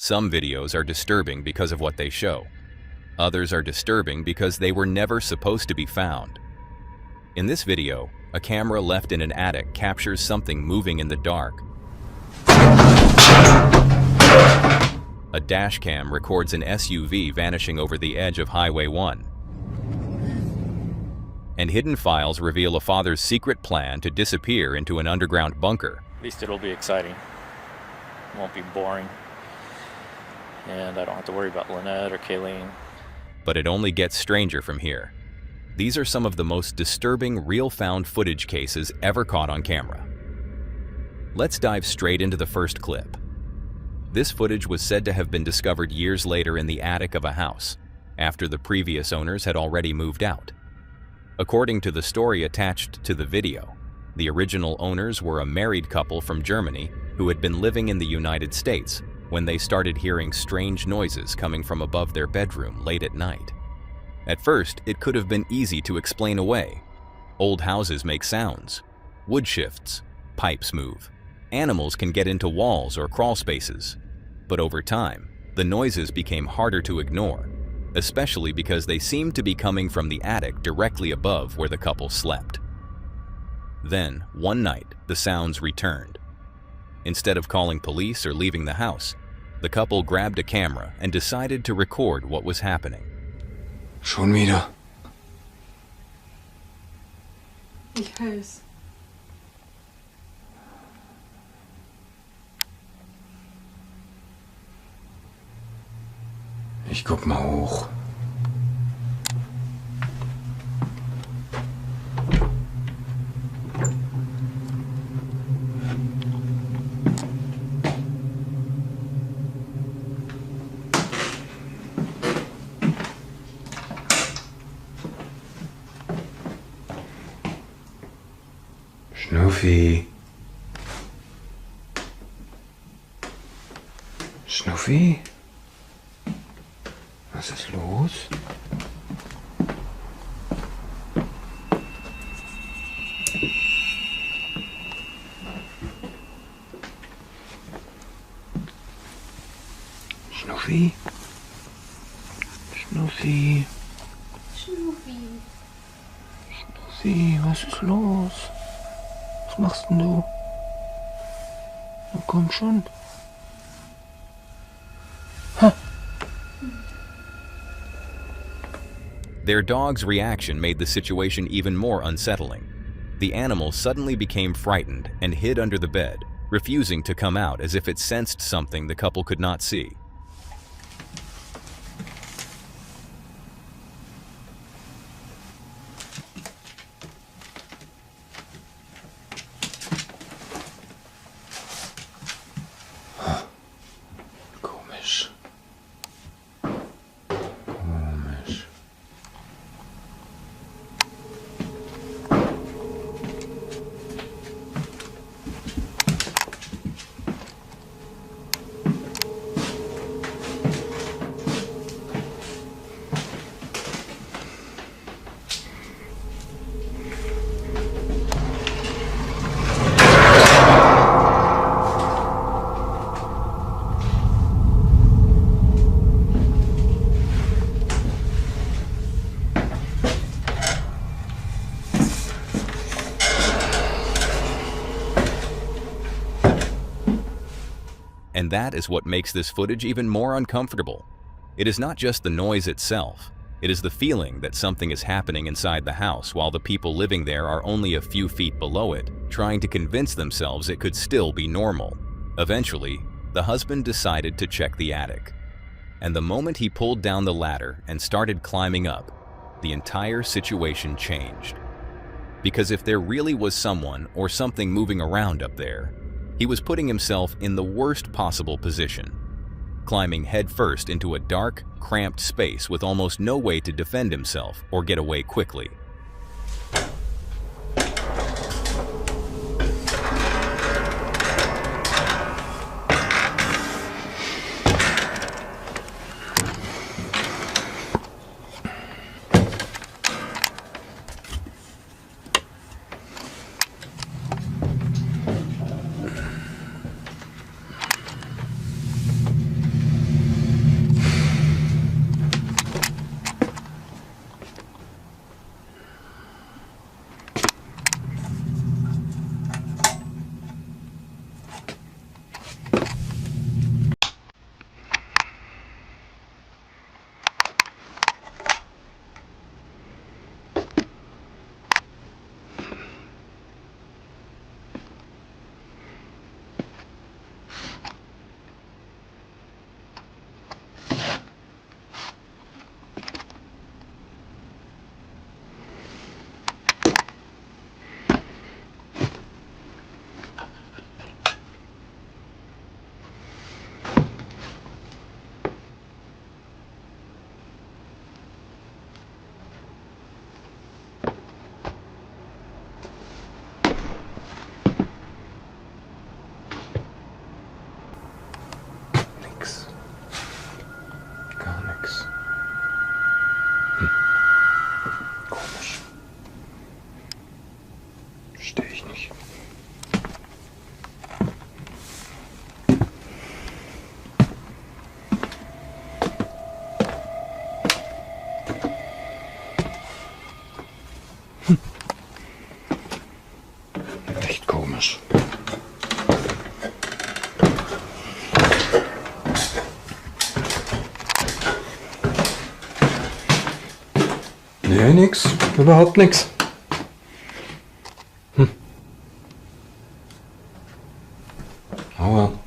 Some videos are disturbing because of what they show. Others are disturbing because they were never supposed to be found. In this video, a camera left in an attic captures something moving in the dark. A dash cam records an SUV vanishing over the edge of Highway 1. And hidden files reveal a father's secret plan to disappear into an underground bunker. At least it'll be exciting. It won't be boring. And I don't have to worry about Lynette or Kayleen. But it only gets stranger from here. These are some of the most disturbing real found footage cases ever caught on camera. Let's dive straight into the first clip. This footage was said to have been discovered years later in the attic of a house, after the previous owners had already moved out. According to the story attached to the video, the original owners were a married couple from Germany who had been living in the United States when they started hearing strange noises coming from above their bedroom late at night. At first, it could have been easy to explain away. Old houses make sounds. Wood shifts. Pipes move. Animals can get into walls or crawl spaces. But over time, the noises became harder to ignore, especially because they seemed to be coming from the attic directly above where the couple slept. Then, one night, the sounds returned. Instead of calling police or leaving the house, the couple grabbed a camera and decided to record what was happening. Schon wieder. Ich hör's. Ich guck mal hoch. Schnuffi. Schnuffi? Was ist los? Schnuffi? Schnuffi? Schnuffi. Schnuffi, was ist los? Was machst denn du? Na komm schon. Their dog's reaction made the situation even more unsettling. The animal suddenly became frightened and hid under the bed, refusing to come out as if it sensed something the couple could not see. Komisch. And that is what makes this footage even more uncomfortable. It is not just the noise itself, it is the feeling that something is happening inside the house while the people living there are only a few feet below it, trying to convince themselves it could still be normal. Eventually, the husband decided to check the attic. And the moment he pulled down the ladder and started climbing up, the entire situation changed. Because if there really was someone or something moving around up there, he was putting himself in the worst possible position, climbing headfirst into a dark, cramped space with almost no way to defend himself or get away quickly. Nee, nix. Überhaupt nix. Oh well.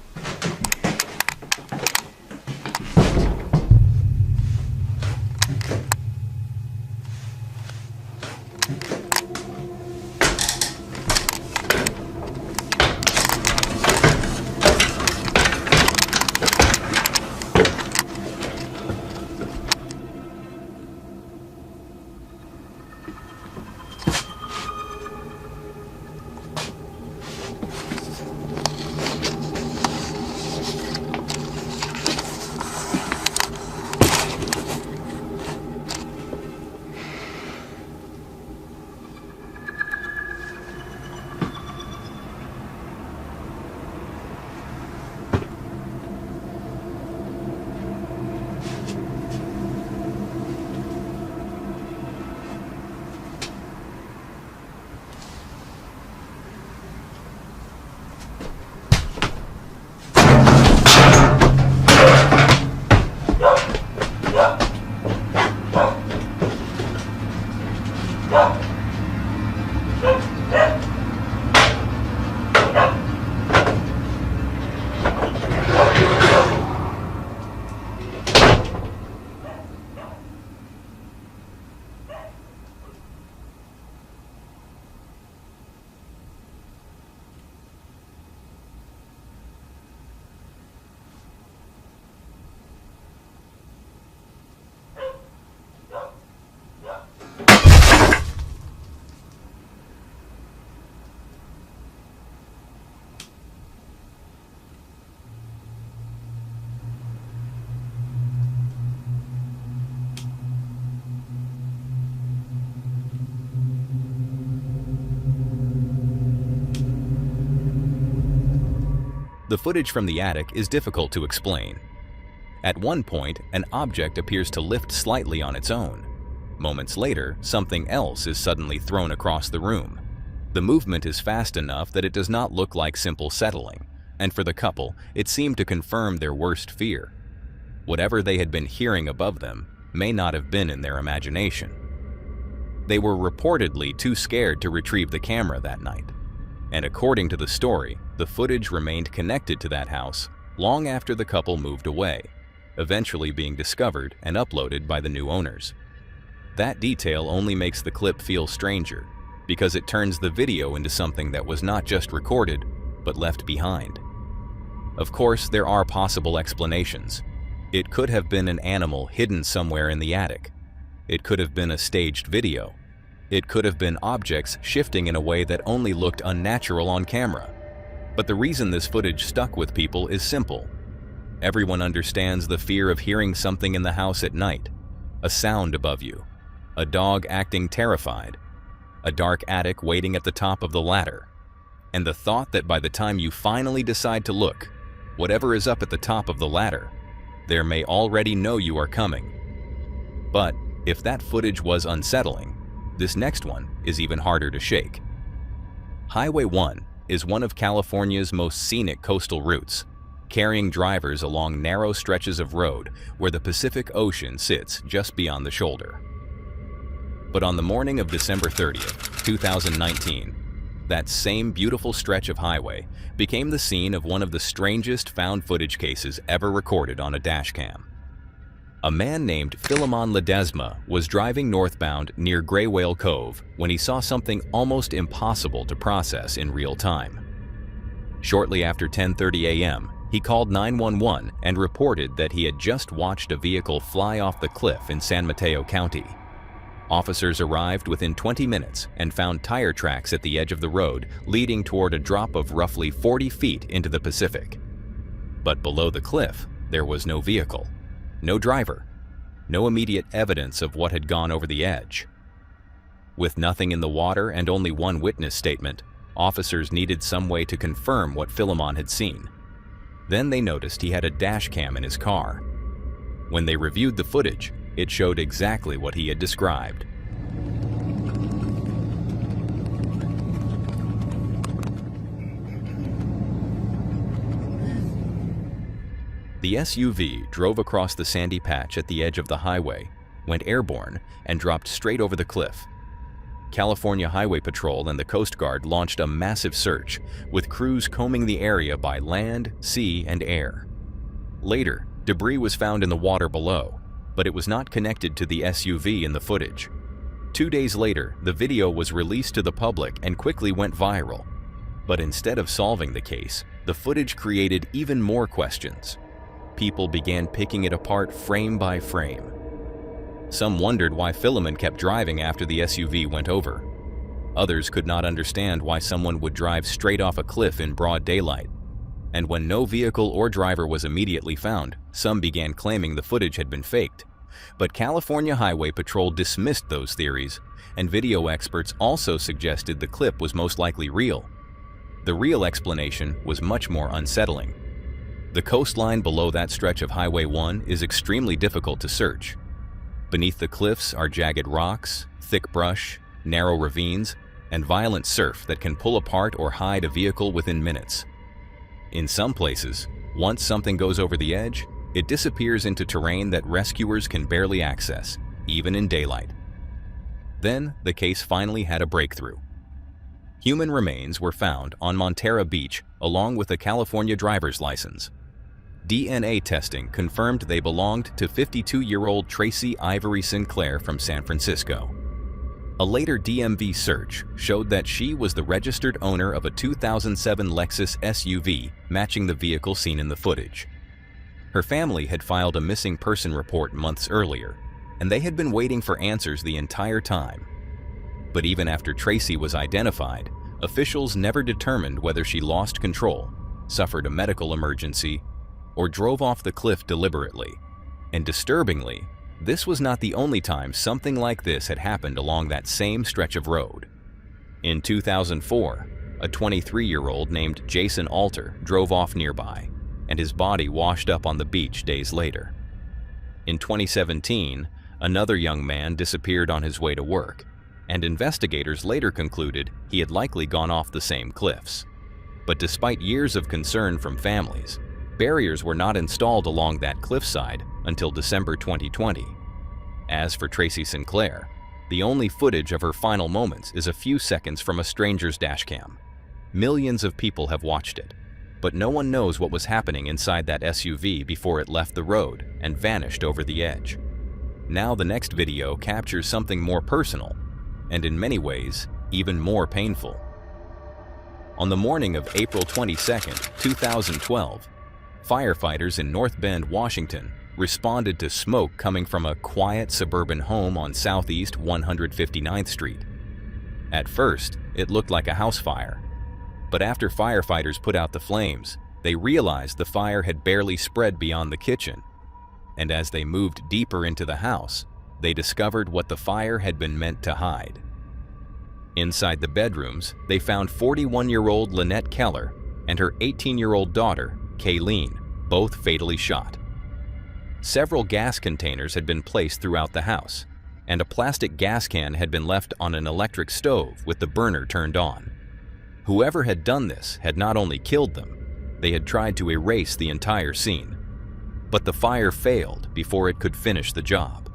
The footage from the attic is difficult to explain. At one point, an object appears to lift slightly on its own. Moments later, something else is suddenly thrown across the room. The movement is fast enough that it does not look like simple settling, and for the couple, it seemed to confirm their worst fear. Whatever they had been hearing above them may not have been in their imagination. They were reportedly too scared to retrieve the camera that night, and according to the story, the footage remained connected to that house long after the couple moved away, eventually being discovered and uploaded by the new owners. That detail only makes the clip feel stranger, because it turns the video into something that was not just recorded, but left behind. Of course, there are possible explanations. It could have been an animal hidden somewhere in the attic. It could have been a staged video. It could have been objects shifting in a way that only looked unnatural on camera. But the reason this footage stuck with people is simple. Everyone understands the fear of hearing something in the house at night, a sound above you, a dog acting terrified, a dark attic waiting at the top of the ladder, and the thought that by the time you finally decide to look, whatever is up at the top of the ladder, there may already know you are coming. But if that footage was unsettling, this next one is even harder to shake. Highway 1 is one of California's most scenic coastal routes, carrying drivers along narrow stretches of road where the Pacific Ocean sits just beyond the shoulder. But on the morning of December 30th, 2019, that same beautiful stretch of highway became the scene of one of the strangest found footage cases ever recorded on a dashcam. A man named Philemon Ledesma was driving northbound near Gray Whale Cove when he saw something almost impossible to process in real time. Shortly after 10:30 a.m., he called 911 and reported that he had just watched a vehicle fly off the cliff in San Mateo County. Officers arrived within 20 minutes and found tire tracks at the edge of the road leading toward a drop of roughly 40 feet into the Pacific. But below the cliff, there was no vehicle. No driver, no immediate evidence of what had gone over the edge. With nothing in the water and only one witness statement, officers needed some way to confirm what Philemon had seen. Then they noticed he had a dash cam in his car. When they reviewed the footage, it showed exactly what he had described. The SUV drove across the sandy patch at the edge of the highway, went airborne and dropped straight over the cliff. California Highway Patrol and the Coast Guard launched a massive search, with crews combing the area by land, sea, and air. Later, debris was found in the water below, but it was not connected to the SUV in the footage. 2 days later, the video was released to the public and quickly went viral. But instead of solving the case, the footage created even more questions. People began picking it apart frame by frame. Some wondered why Philemon kept driving after the SUV went over. Others could not understand why someone would drive straight off a cliff in broad daylight. And when no vehicle or driver was immediately found, some began claiming the footage had been faked. But California Highway Patrol dismissed those theories, and video experts also suggested the clip was most likely real. The real explanation was much more unsettling. The coastline below that stretch of Highway 1 is extremely difficult to search. Beneath the cliffs are jagged rocks, thick brush, narrow ravines, and violent surf that can pull apart or hide a vehicle within minutes. In some places, once something goes over the edge, it disappears into terrain that rescuers can barely access, even in daylight. Then, the case finally had a breakthrough. Human remains were found on Montara Beach along with a California driver's license. DNA testing confirmed they belonged to 52-year-old Tracy Ivory Sinclair from San Francisco. A later DMV search showed that she was the registered owner of a 2007 Lexus SUV matching the vehicle seen in the footage. Her family had filed a missing person report months earlier, and they had been waiting for answers the entire time. But even after Tracy was identified, officials never determined whether she lost control, suffered a medical emergency, or drove off the cliff deliberately. And disturbingly, this was not the only time something like this had happened along that same stretch of road. In 2004, a 23-year-old named Jason Alter drove off nearby, and his body washed up on the beach days later. In 2017, another young man disappeared on his way to work, and investigators later concluded he had likely gone off the same cliffs. But despite years of concern from families, barriers were not installed along that cliffside until December 2020. As for Tracy Sinclair, the only footage of her final moments is a few seconds from a stranger's dashcam. Millions of people have watched it, but no one knows what was happening inside that SUV before it left the road and vanished over the edge. Now the next video captures something more personal, and in many ways, even more painful. On the morning of April 22, 2012, firefighters in North Bend, Washington, responded to smoke coming from a quiet suburban home on Southeast 159th Street. At first, it looked like a house fire, but after firefighters put out the flames, they realized the fire had barely spread beyond the kitchen, and as they moved deeper into the house, they discovered what the fire had been meant to hide. Inside the bedrooms, they found 41-year-old Lynette Keller and her 18-year-old daughter, Kayleen, both fatally shot. Several gas containers had been placed throughout the house, and a plastic gas can had been left on an electric stove with the burner turned on. Whoever had done this had not only killed them, they had tried to erase the entire scene. But the fire failed before it could finish the job.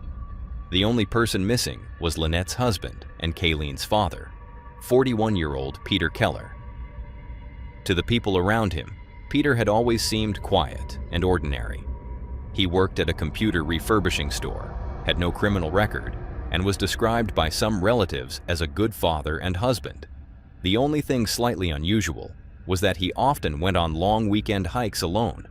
The only person missing was Lynette's husband and Kayleen's father, 41-year-old Peter Keller. To the people around him, Peter had always seemed quiet and ordinary. He worked at a computer refurbishing store, had no criminal record, and was described by some relatives as a good father and husband. The only thing slightly unusual was that he often went on long weekend hikes alone.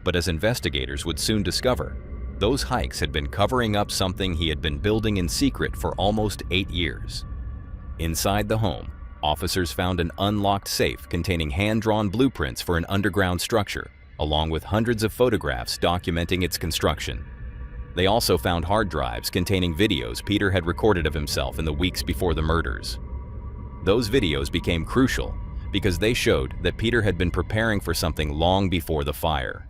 But as investigators would soon discover, those hikes had been covering up something he had been building in secret for almost 8 years. Inside the home, officers found an unlocked safe containing hand-drawn blueprints for an underground structure, along with hundreds of photographs documenting its construction. They also found hard drives containing videos Peter had recorded of himself in the weeks before the murders. Those videos became crucial because they showed that Peter had been preparing for something long before the fire.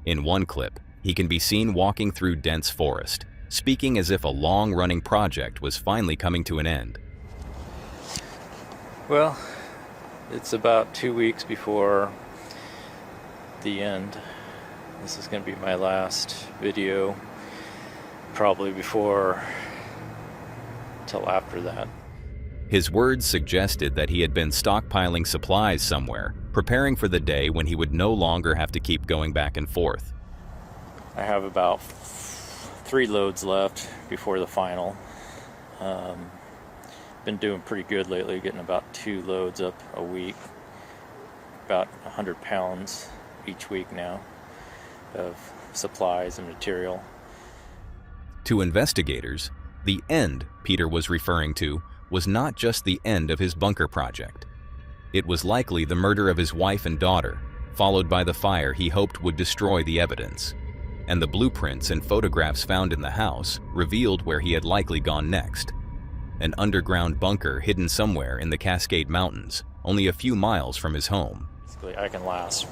In one clip, he can be seen walking through dense forest, speaking as if a long-running project was finally coming to an end. Well, it's about 2 weeks before the end. This is going to be my last video probably before till after that. His words suggested that he had been stockpiling supplies somewhere, preparing for the day when he would no longer have to keep going back and forth. I have about 3 loads left before the final. Been doing pretty good lately, getting about 2 loads up a week, about 100 pounds each week now of supplies and material. To investigators, the end Peter was referring to was not just the end of his bunker project. It was likely the murder of his wife and daughter, followed by the fire he hoped would destroy the evidence. And the blueprints and photographs found in the house revealed where he had likely gone next. An underground bunker hidden somewhere in the Cascade Mountains, only a few miles from his home. Basically, I can last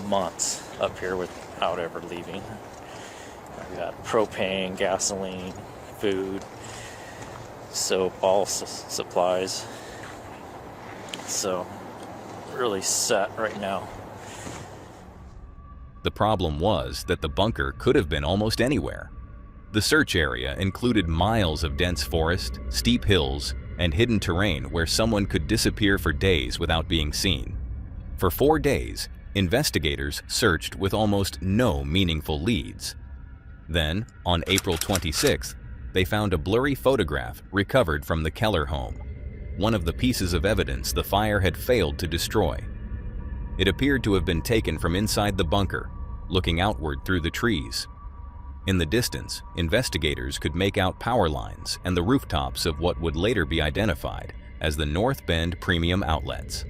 months up here without ever leaving. I've got propane, gasoline, food, soap, all supplies. So, really set right now. The problem was that the bunker could have been almost anywhere. The search area included miles of dense forest, steep hills, and hidden terrain where someone could disappear for days without being seen. For 4 days, investigators searched with almost no meaningful leads. Then, on April 26th, they found a blurry photograph recovered from the Keller home, one of the pieces of evidence the fire had failed to destroy. It appeared to have been taken from inside the bunker, looking outward through the trees. In the distance, investigators could make out power lines and the rooftops of what would later be identified as the North Bend Premium Outlets.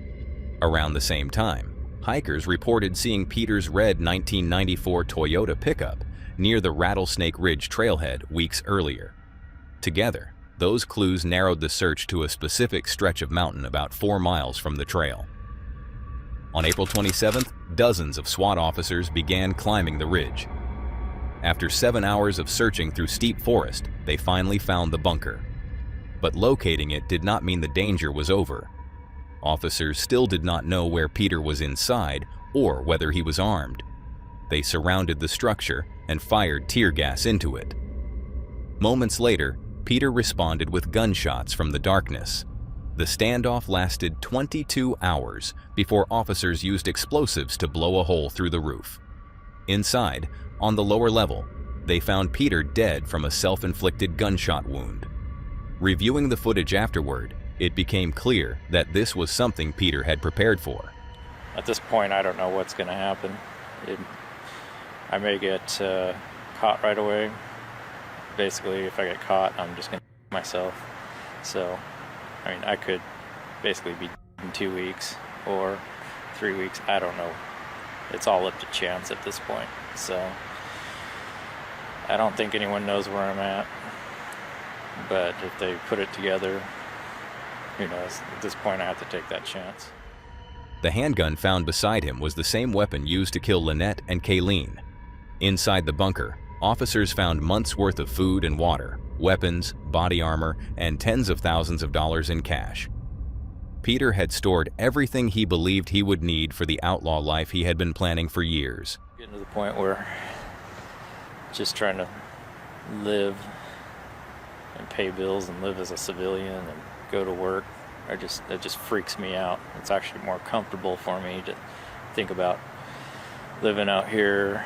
Around the same time, hikers reported seeing Peter's red 1994 Toyota pickup near the Rattlesnake Ridge trailhead weeks earlier. Together, those clues narrowed the search to a specific stretch of mountain about 4 miles from the trail. On April 27th, dozens of SWAT officers began climbing the ridge. After 7 hours of searching through steep forest, they finally found the bunker. But locating it did not mean the danger was over. Officers still did not know where Peter was inside or whether he was armed. They surrounded the structure and fired tear gas into it. Moments later, Peter responded with gunshots from the darkness. The standoff lasted 22 hours before officers used explosives to blow a hole through the roof. Inside, on the lower level, they found Peter dead from a self-inflicted gunshot wound. Reviewing the footage afterward, it became clear that this was something Peter had prepared for. At this point, I don't know what's going to happen. I may get caught right away. Basically, if I get caught, I'm just going to myself. So, I mean, I could basically be in 2 weeks or 3 weeks. I don't know. It's all up to chance at this point. So, I don't think anyone knows where I'm at. But if they put it together, who knows? At this point, I have to take that chance. The handgun found beside him was the same weapon used to kill Lynette and Kayleen. Inside the bunker, officers found months' worth of food and water, weapons, body armor, and tens of thousands of dollars in cash. Peter had stored everything he believed he would need for the outlaw life he had been planning for years. Getting to the point where just trying to live and pay bills and live as a civilian and go to work, it just freaks me out. It's actually more comfortable for me to think about living out here,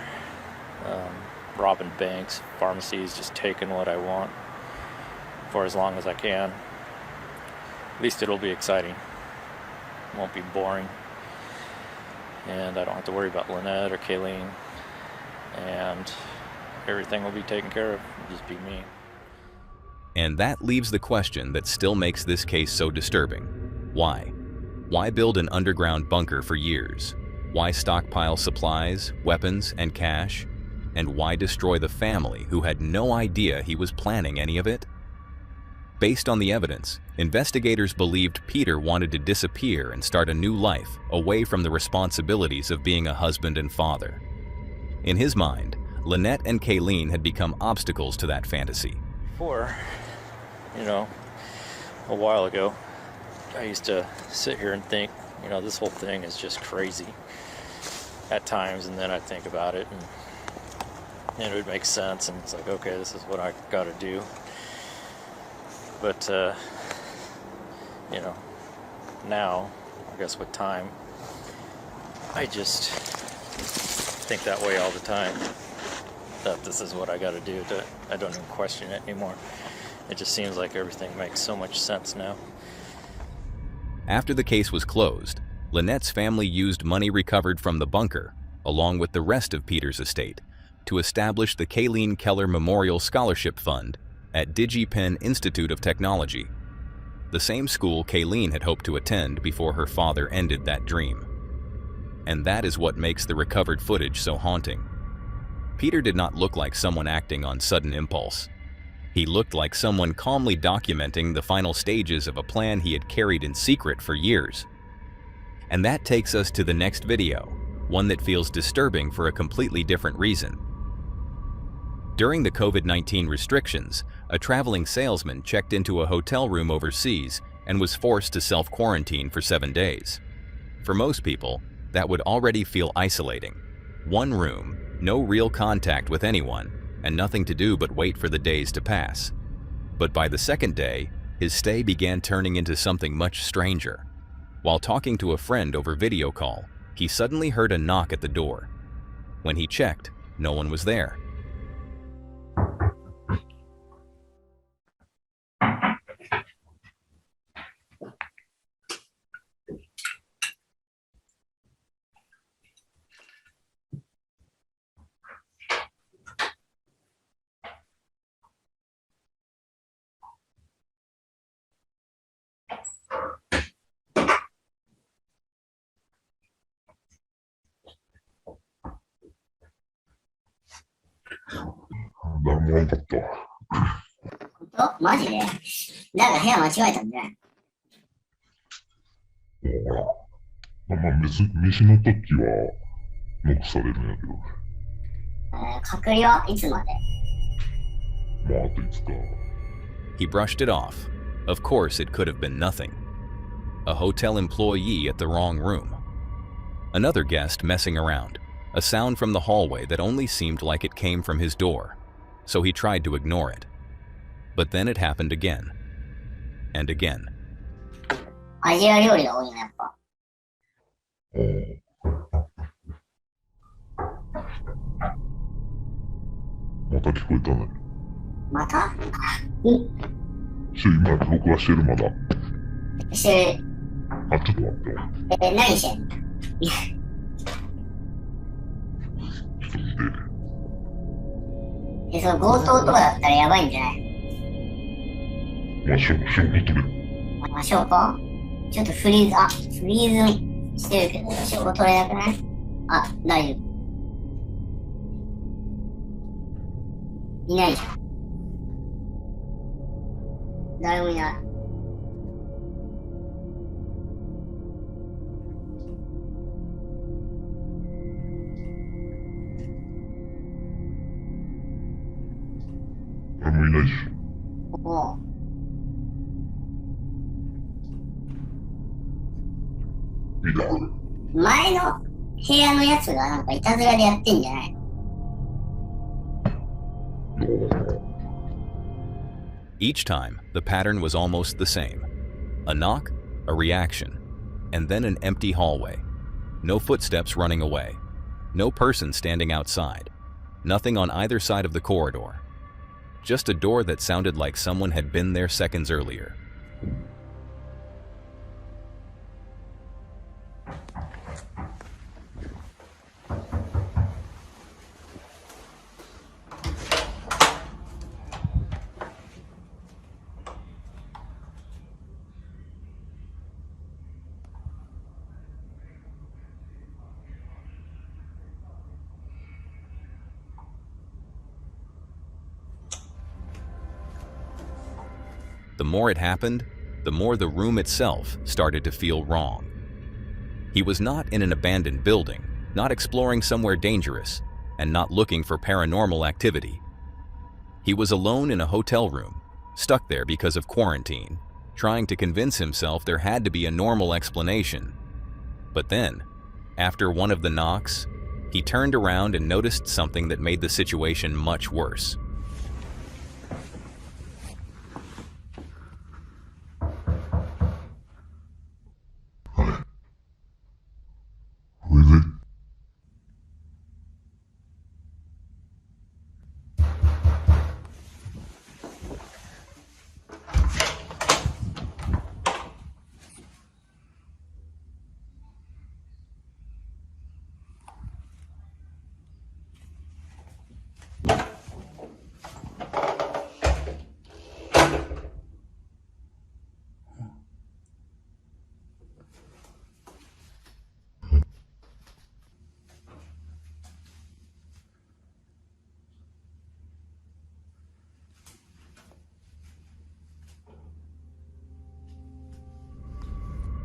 robbing banks, pharmacies, just taking what I want for as long as I can. At least it'll be exciting. It won't be boring. And I don't have to worry about Lynette or Kayleen. And everything will be taken care of. It'll just be me. And that leaves the question that still makes this case so disturbing. Why? Why build an underground bunker for years? Why stockpile supplies, weapons, and cash? And why destroy the family who had no idea he was planning any of it? Based on the evidence, investigators believed Peter wanted to disappear and start a new life away from the responsibilities of being a husband and father. In his mind, Lynette and Kayleen had become obstacles to that fantasy. Before, a while ago, I used to sit here and think, this whole thing is just crazy at times, and then I'd think about it, and and it would make sense, and it's like, okay, this is what I got to do. But you know, now I guess with time, I just think that way all the time, that this is what I got to do. I don't even question it anymore. It just seems like everything makes so much sense now. After the case was closed, Lynette's family used money recovered from the bunker, along with the rest of Peter's estate, to establish the Kayleen Keller Memorial Scholarship Fund at DigiPenn Institute of Technology, the same school Kayleen had hoped to attend before her father ended that dream. And that is what makes the recovered footage so haunting. Peter did not look like someone acting on sudden impulse. He looked like someone calmly documenting the final stages of a plan he had carried in secret for years. And that takes us to the next video, one that feels disturbing for a completely different reason. During the COVID-19 restrictions, a traveling salesman checked into a hotel room overseas and was forced to self-quarantine for 7 days. For most people, that would already feel isolating. One room, no real contact with anyone, and nothing to do but wait for the days to pass. But by the second day, his stay began turning into something much stranger. While talking to a friend over video call, he suddenly heard a knock at the door. When he checked, no one was there. He brushed it off. Of course, it could have been nothing. A hotel employee at the wrong room. Another guest messing around. A sound from the hallway that only seemed like it came from his door, so he tried to ignore it. But then it happened again. And again. Each time, the pattern was almost the same. A knock, a reaction, and then an empty hallway. No footsteps running away. No person standing outside. Nothing on either side of the corridor. Just a door that sounded like someone had been there seconds earlier. The more it happened, the more the room itself started to feel wrong. He was not in an abandoned building, not exploring somewhere dangerous, and not looking for paranormal activity. He was alone in a hotel room, stuck there because of quarantine, trying to convince himself there had to be a normal explanation. But then, after one of the knocks, he turned around and noticed something that made the situation much worse. Really?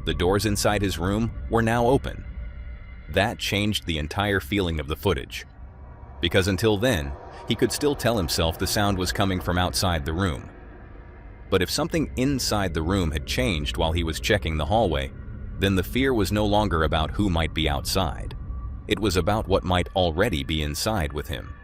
The doors inside his room were now open. That changed the entire feeling of the footage, because until then, he could still tell himself the sound was coming from outside the room. But if something inside the room had changed while he was checking the hallway, then the fear was no longer about who might be outside. It was about what might already be inside with him.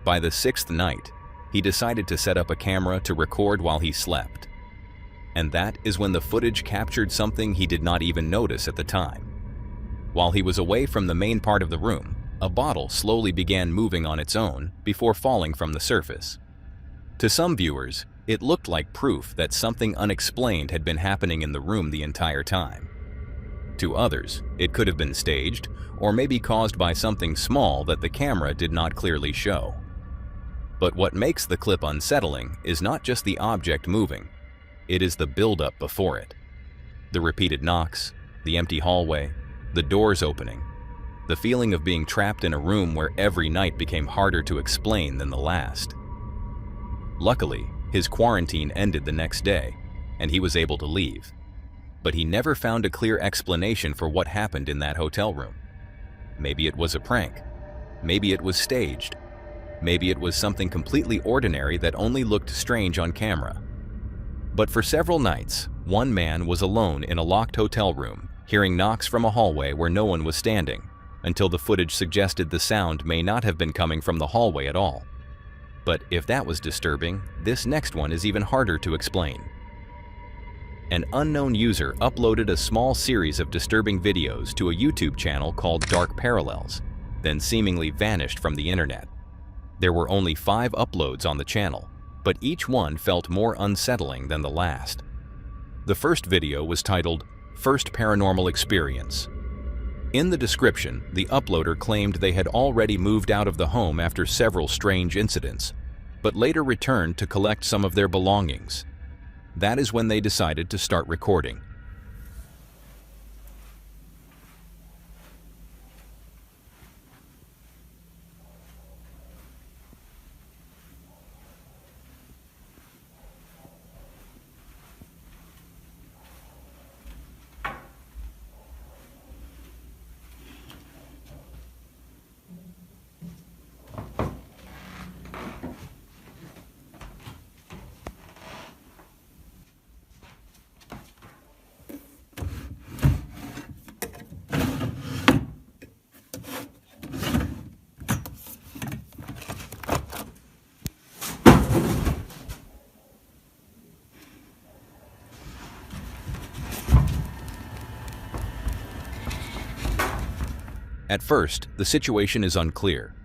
By the sixth night, he decided to set up a camera to record while he slept. And that is when the footage captured something he did not even notice at the time. While he was away from the main part of the room, a bottle slowly began moving on its own before falling from the surface. To some viewers, it looked like proof that something unexplained had been happening in the room the entire time. To others, it could have been staged, or maybe caused by something small that the camera did not clearly show. But what makes the clip unsettling is not just the object moving, it is the buildup before it. The repeated knocks, the empty hallway, the doors opening, the feeling of being trapped in a room where every night became harder to explain than the last. Luckily, his quarantine ended the next day, and he was able to leave. But he never found a clear explanation for what happened in that hotel room. Maybe it was a prank. Maybe it was staged. Maybe it was something completely ordinary that only looked strange on camera. But for several nights, one man was alone in a locked hotel room, hearing knocks from a hallway where no one was standing, until the footage suggested the sound may not have been coming from the hallway at all. But if that was disturbing, this next one is even harder to explain. An unknown user uploaded a small series of disturbing videos to a YouTube channel called Dark Parallels, then seemingly vanished from the internet. There were only 5 uploads on the channel, but each one felt more unsettling than the last. The first video was titled, "First Paranormal Experience." In the description, the uploader claimed they had already moved out of the home after several strange incidents, but later returned to collect some of their belongings. That is when they decided to start recording. At first, the situation is unclear.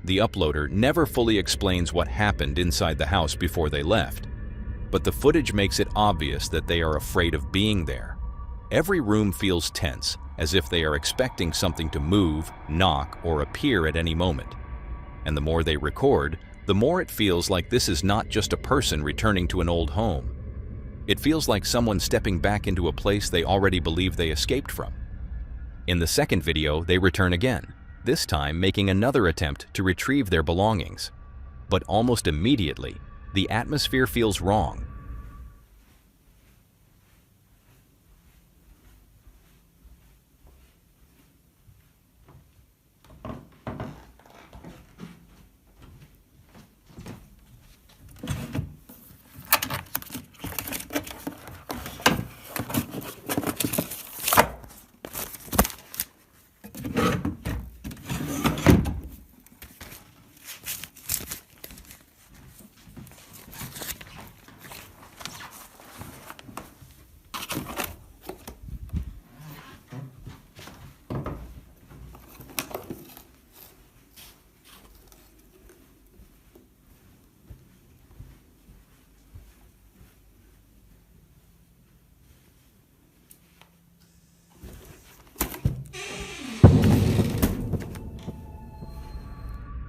The uploader never fully explains what happened inside the house before they left, but the footage makes it obvious that they are afraid of being there. Every room feels tense, as if they are expecting something to move, knock, or appear at any moment. And the more they record, the more it feels like this is not just a person returning to an old home. It feels like someone stepping back into a place they already believe they escaped from. In the second video, they return again, this time making another attempt to retrieve their belongings. But almost immediately, the atmosphere feels wrong.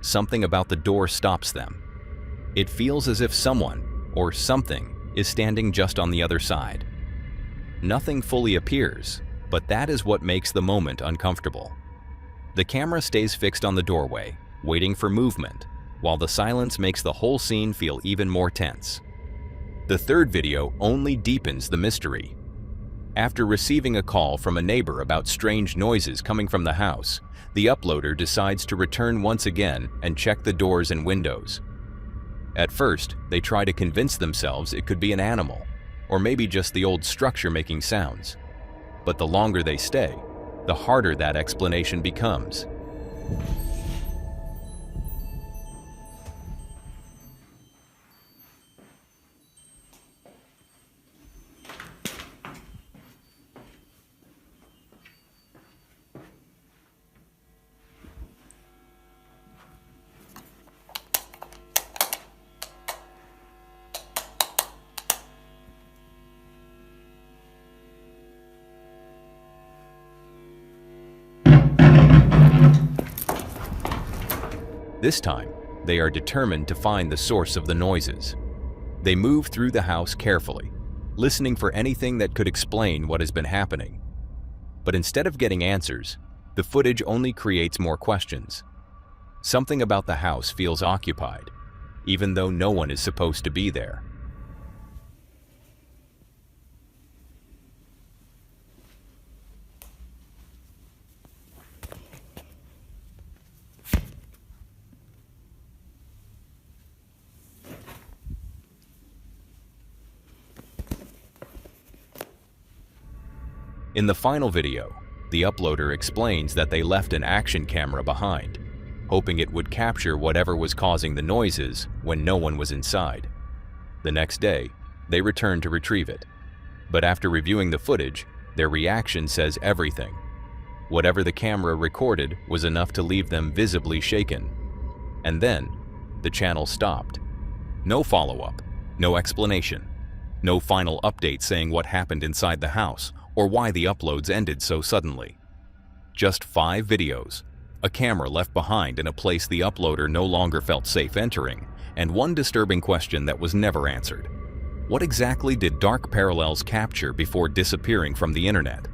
Something about the door stops them. It feels as if someone, or something, is standing just on the other side. Nothing fully appears, but that is what makes the moment uncomfortable. The camera stays fixed on the doorway, waiting for movement, while the silence makes the whole scene feel even more tense. The third video only deepens the mystery. After receiving a call from a neighbor about strange noises coming from the house, the uploader decides to return once again and check the doors and windows. At first, they try to convince themselves it could be an animal, or maybe just the old structure making sounds. But the longer they stay, the harder that explanation becomes. This time, they are determined to find the source of the noises. They move through the house carefully, listening for anything that could explain what has been happening. But instead of getting answers, the footage only creates more questions. Something about the house feels occupied, even though no one is supposed to be there. In the final video, the uploader explains that they left an action camera behind, hoping it would capture whatever was causing the noises when no one was inside. The next day, they return to retrieve it. But after reviewing the footage, their reaction says everything. Whatever the camera recorded was enough to leave them visibly shaken. And then, the channel stopped. No follow-up, no explanation, no final update saying what happened inside the house or why the uploads ended so suddenly. Just 5 videos, a camera left behind in a place the uploader no longer felt safe entering, and one disturbing question that was never answered. What exactly did Dark Parallels capture before disappearing from the internet?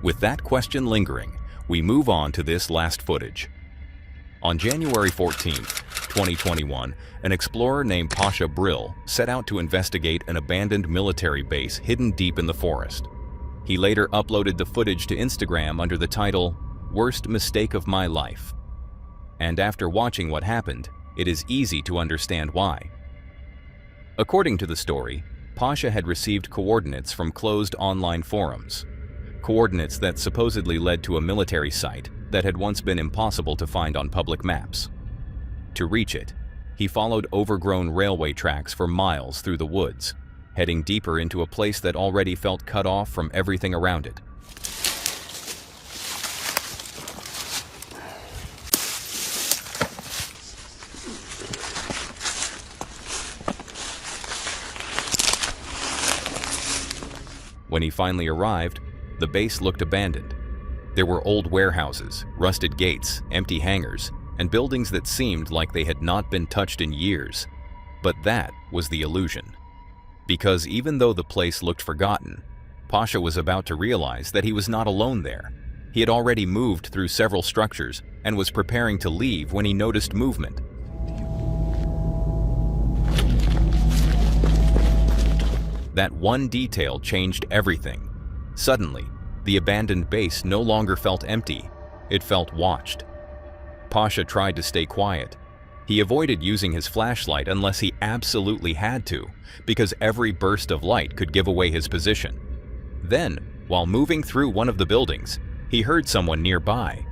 With that question lingering, we move on to this last footage. On January 14, 2021, an explorer named Pasha Brill set out to investigate an abandoned military base hidden deep in the forest. He later uploaded the footage to Instagram under the title, "Worst Mistake of My Life." And after watching what happened, it is easy to understand why. According to the story, Pasha had received coordinates from closed online forums. Coordinates that supposedly led to a military site that had once been impossible to find on public maps. To reach it, he followed overgrown railway tracks for miles through the woods, heading deeper into a place that already felt cut off from everything around it. When he finally arrived, the base looked abandoned. There were old warehouses, rusted gates, empty hangars, and buildings that seemed like they had not been touched in years. But that was the illusion. Because even though the place looked forgotten, Pasha was about to realize that he was not alone there. He had already moved through several structures and was preparing to leave when he noticed movement. That one detail changed everything. Suddenly, the abandoned base no longer felt empty. It felt watched. Pasha tried to stay quiet. He avoided using his flashlight unless he absolutely had to, because every burst of light could give away his position. Then, while moving through one of the buildings, he heard someone nearby.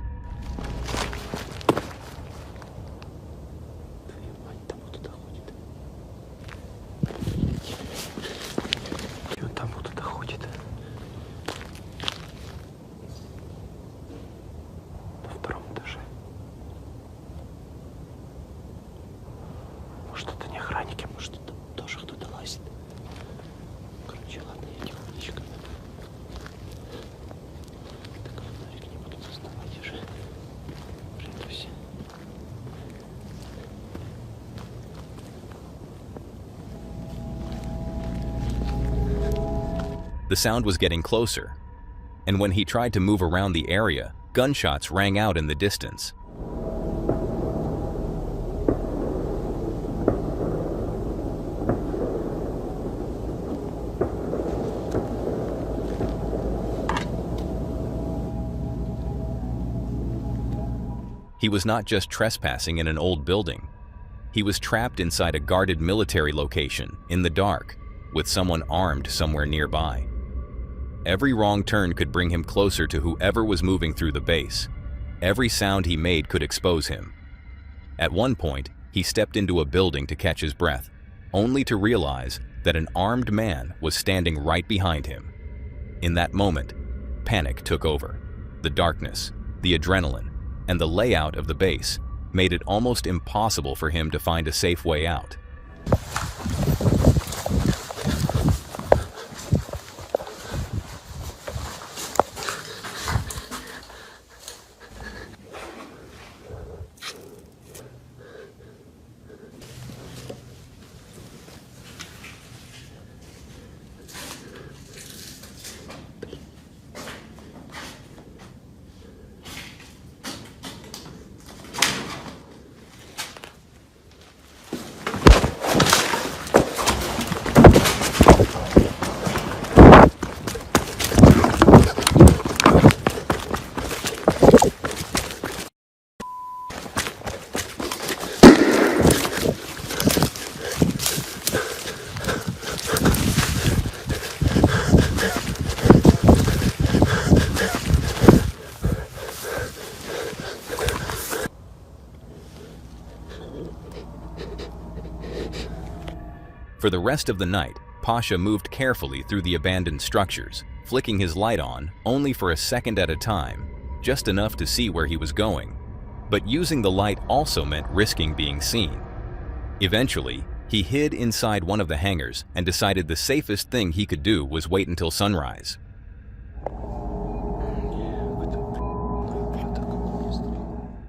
The sound was getting closer, and when he tried to move around the area, gunshots rang out in the distance. He was not just trespassing in an old building. He was trapped inside a guarded military location in the dark, with someone armed somewhere nearby. Every wrong turn could bring him closer to whoever was moving through the base. Every sound he made could expose him. At one point, he stepped into a building to catch his breath, only to realize that an armed man was standing right behind him. In that moment, panic took over. The darkness, the adrenaline, and the layout of the base made it almost impossible for him to find a safe way out. For the rest of the night, Pasha moved carefully through the abandoned structures, flicking his light on only for a second at a time, just enough to see where he was going. But using the light also meant risking being seen. Eventually, he hid inside one of the hangars and decided the safest thing he could do was wait until sunrise.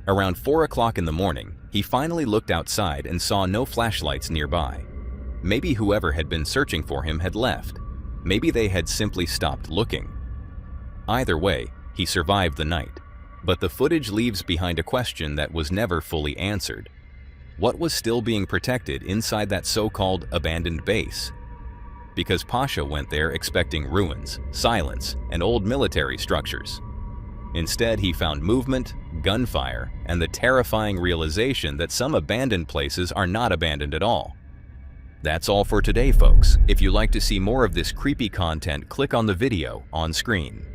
Around 4 o'clock in the morning, he finally looked outside and saw no flashlights nearby. Maybe whoever had been searching for him had left. Maybe they had simply stopped looking. Either way, he survived the night. But the footage leaves behind a question that was never fully answered. What was still being protected inside that so-called abandoned base? Because Pasha went there expecting ruins, silence, and old military structures. Instead, he found movement, gunfire, and the terrifying realization that some abandoned places are not abandoned at all. That's all for today, folks. If you'd like to see more of this creepy content, click on the video on screen.